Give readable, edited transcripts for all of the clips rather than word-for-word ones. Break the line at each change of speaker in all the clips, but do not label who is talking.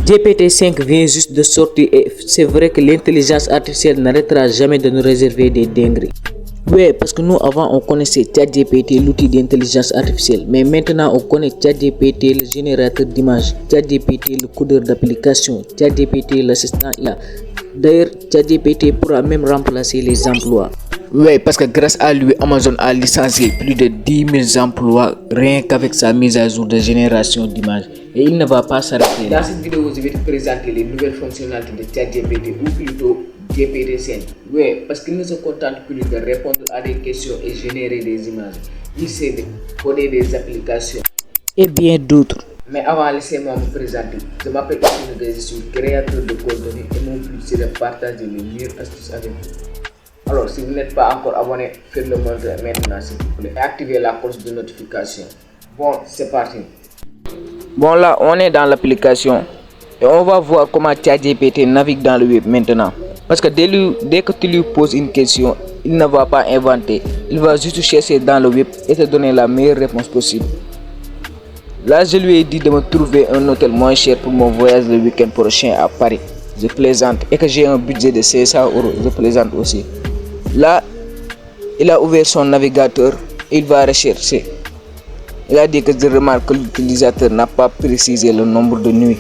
GPT-5 vient juste de sortir et c'est vrai que l'intelligence artificielle n'arrêtera jamais de nous réserver des dingueries. Oui, parce que nous avant on connaissait ChatGPT, l'outil d'intelligence artificielle, mais maintenant on connaît ChatGPT, le générateur d'images, ChatGPT, le codeur d'application, ChatGPT, l'assistant IA. D'ailleurs, ChatGPT pourra même remplacer les emplois. Oui, parce que grâce à lui, Amazon a licencié plus de 10 000 emplois rien qu'avec sa mise à jour de génération d'images. Et il ne va pas s'arrêter. Dans cette vidéo, je vais te présenter les nouvelles fonctionnalités de ChatGPT ou plutôt GPT-5. Oui, parce qu'il ne se contente plus de répondre à des questions et générer des images. Il sait de coder des applications et bien d'autres. Mais avant, laissez-moi me présenter. Je m'appelle Ousseynou, je suis créateur de contenu et mon but c'est de partager les meilleures astuces avec vous. Alors, si vous n'êtes pas encore abonné, faites-le maintenant s'il vous plaît. Et activez la cloche de notification. Bon, c'est parti. Bon, là, on est dans l'application et on va voir comment ChatGPT navigue dans le web maintenant. Parce que dès que tu lui poses une question, il ne va pas inventer. Il va juste chercher dans le web et te donner la meilleure réponse possible. Là, je lui ai dit de me trouver un hôtel moins cher pour mon voyage le week-end prochain à Paris. Je plaisante. Et que j'ai un budget de 500 €. Je plaisante aussi. Là, il a ouvert son navigateur et il va rechercher. Il a dit que je remarque que l'utilisateur n'a pas précisé le nombre de nuits.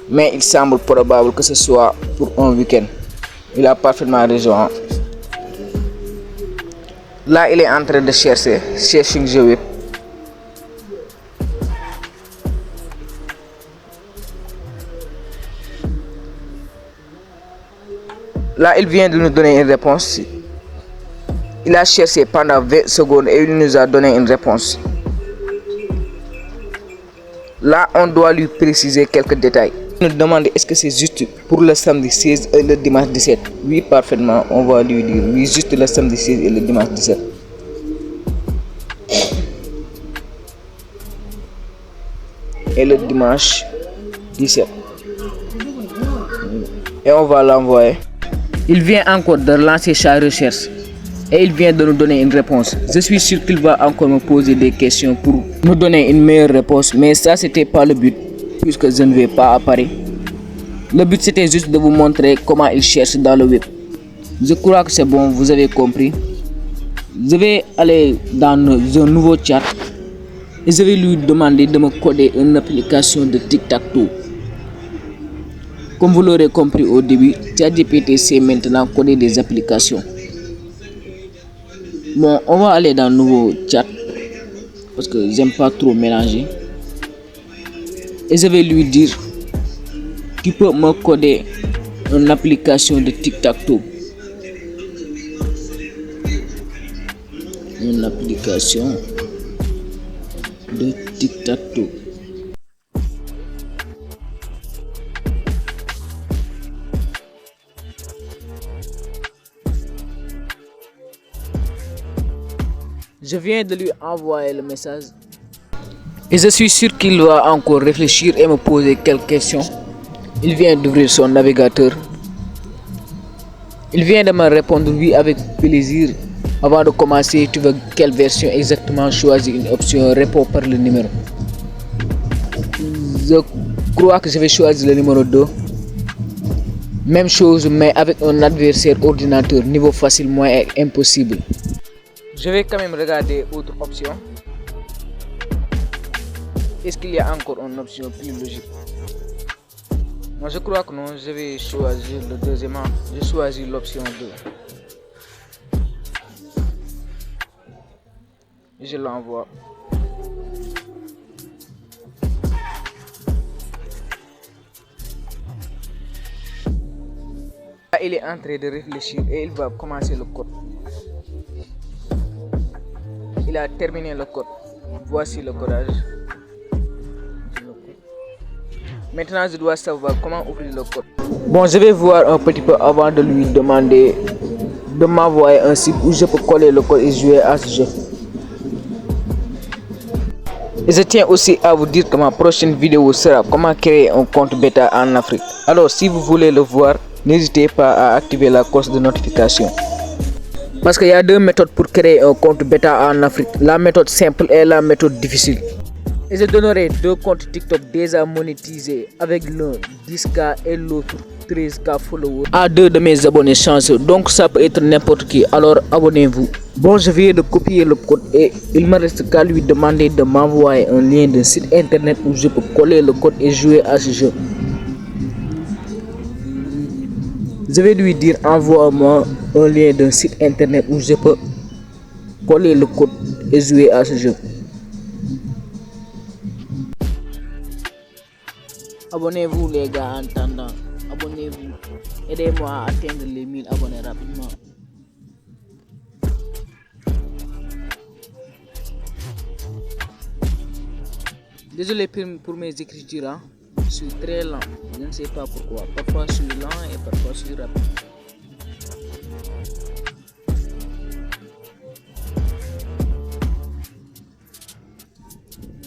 Mais il semble probable que ce soit pour un week-end. Il a parfaitement raison. Là, il est en train de chercher. Cherching je web. Là, il vient de nous donner une réponse. Il a cherché pendant 20 secondes et il nous a donné une réponse. Là, on doit lui préciser quelques détails. Il nous demande est-ce que c'est juste pour le samedi 16 et le dimanche 17. Oui, parfaitement, on va lui dire oui, juste le samedi 16 et le dimanche 17. Et le dimanche 17. Et on va l'envoyer. Il vient encore de lancer sa recherche et il vient de nous donner une réponse. Je suis sûr qu'il va encore me poser des questions pour nous donner une meilleure réponse, mais ça c'était pas le but puisque je ne vais pas à Paris. Le but c'était juste de vous montrer comment il cherche dans le web. Je crois que c'est bon, vous avez compris. Je vais aller dans un nouveau chat et je vais lui demander de me coder une application de tic-tac-toe. Comme vous l'aurez compris au début, ChatGPT sait maintenant coder des applications. Bon, on va aller dans le nouveau chat parce que j'aime pas trop mélanger. Et je vais lui dire, tu peux me coder une application de tic-tac-toe. Une application de tic-tac-toe. Je viens de lui envoyer le message et je suis sûr qu'il va encore réfléchir et me poser quelques questions. Il vient d'ouvrir son navigateur. Il vient de me répondre oui avec plaisir. Avant de commencer, tu veux quelle version exactement? Choisis une option, réponds par le numéro. Je crois que je vais choisir le numéro 2. Même chose mais avec un adversaire ordinateur, niveau facile, moins impossible. Je vais quand même regarder autre option. Est-ce qu'il y a encore une option plus logique? Moi je crois que non, je vais choisir le deuxième. Je choisis l'option 2. Je l'envoie. Là, il est en train de réfléchir et il va commencer le code. Il a terminé le code. Voici le codage. Maintenant, je dois savoir comment ouvrir le code. Bon, je vais voir un petit peu avant de lui demander de m'envoyer un site où je peux coller le code et jouer à ce jeu. Et je tiens aussi à vous dire que ma prochaine vidéo sera comment créer un compte bêta en Afrique. Alors, si vous voulez le voir, n'hésitez pas à activer la cloche de notification. Parce qu'il y a deux méthodes pour créer un compte bêta en Afrique. La méthode simple et la méthode difficile. Et je donnerai 2 comptes TikTok déjà monétisés avec l'un 10K et l'autre 13K followers à 2 de mes abonnés chanceux. Donc ça peut être n'importe qui, alors abonnez-vous. Bon, je viens de copier le code et il me reste qu'à lui demander de m'envoyer un lien d'un site internet où je peux coller le code et jouer à ce jeu. Je vais lui dire envoie-moi un lien d'un site internet où je peux coller le code et jouer à ce jeu. Abonnez-vous les gars en attendant. Abonnez-vous. Aidez-moi à atteindre les 1000 abonnés rapidement. Désolé pour mes écritures, hein. Je suis très lent. Je ne sais pas pourquoi. Parfois je suis lent et parfois je suis rapide.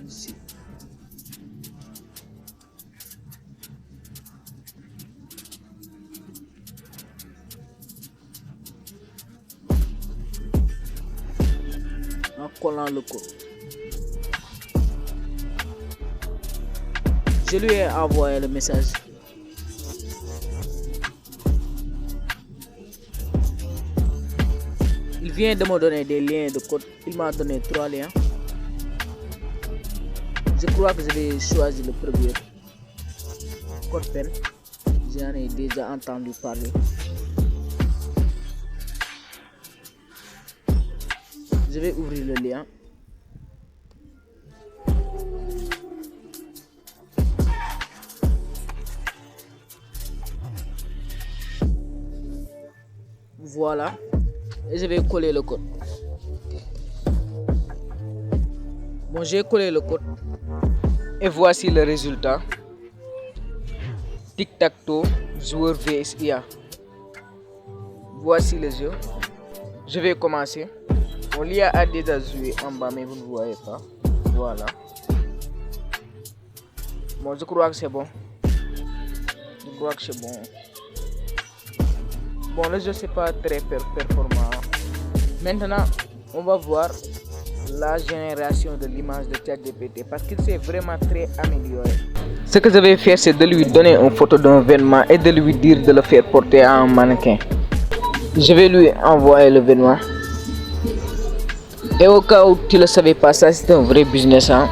Ici. En collant le code. Je lui ai envoyé le message. Il vient de me donner des liens de code. Il m'a donné 3 liens. Je crois que je vais choisir le premier. Code pen. J'en ai déjà entendu parler. Je vais ouvrir le lien. Voilà. Et je vais coller le code. Bon, j'ai collé le code. Et voici le résultat. Tic-tac-toe, joueur vs IA. Voici le jeu. Je vais commencer. Bon, l'IA a déjà joué en bas, mais vous ne voyez pas. Voilà. Bon, je crois que c'est bon. Je crois que c'est bon. Bon, le jeu c'est pas très performant. Maintenant, on va voir la génération de l'image de ChatGPT parce qu'il s'est vraiment très amélioré. Ce que je vais faire, c'est de lui donner une photo d'un vêtement et de lui dire de le faire porter à un mannequin. Je vais lui envoyer le vêtement. Et au cas où tu ne le savais pas, ça c'est un vrai business. Hein?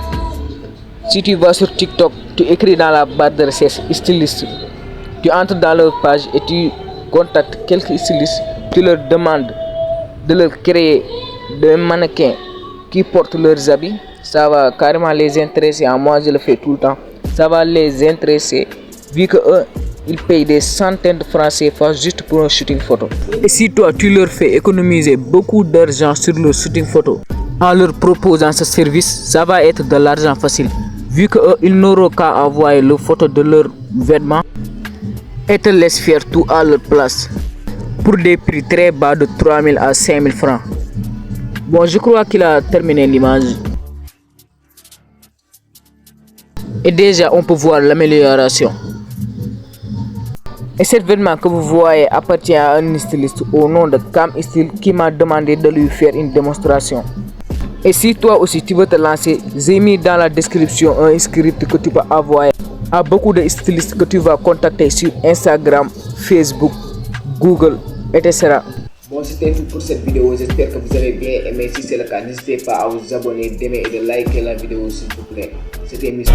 Si tu vas sur TikTok, tu écris dans la barre de recherche styliste. Tu entres dans leur page et tu contactes quelques stylistes. Tu leur demandes de leur créer des mannequins qui portent leurs habits. Ça va carrément les intéresser. Moi, je le fais tout le temps. Ça va les intéresser vu que eux, ils payent des centaines de francs CFA juste pour un shooting photo. Et si toi, tu leur fais économiser beaucoup d'argent sur le shooting photo en leur proposant ce service, ça va être de l'argent facile. Vu que eux, ils n'auront qu'à envoyer le photo de leurs vêtements et te laissent faire tout à leur place pour des prix très bas de 3 000 à 5 000 francs. Bon, je crois qu'il a terminé l'image. Et déjà, on peut voir l'amélioration. Et cet vêtement que vous voyez appartient à un styliste au nom de Cam Style qui m'a demandé de lui faire une démonstration. Et si toi aussi tu veux te lancer, j'ai mis dans la description un script que tu peux envoyer à beaucoup de stylistes que tu vas contacter sur Instagram, Facebook, Google, etc. Bon, c'était tout pour cette vidéo. J'espère que vous avez bien aimé. Si c'est le cas, n'hésitez pas à vous abonner, d'aimer et de liker la vidéo s'il vous plaît. C'était Mister.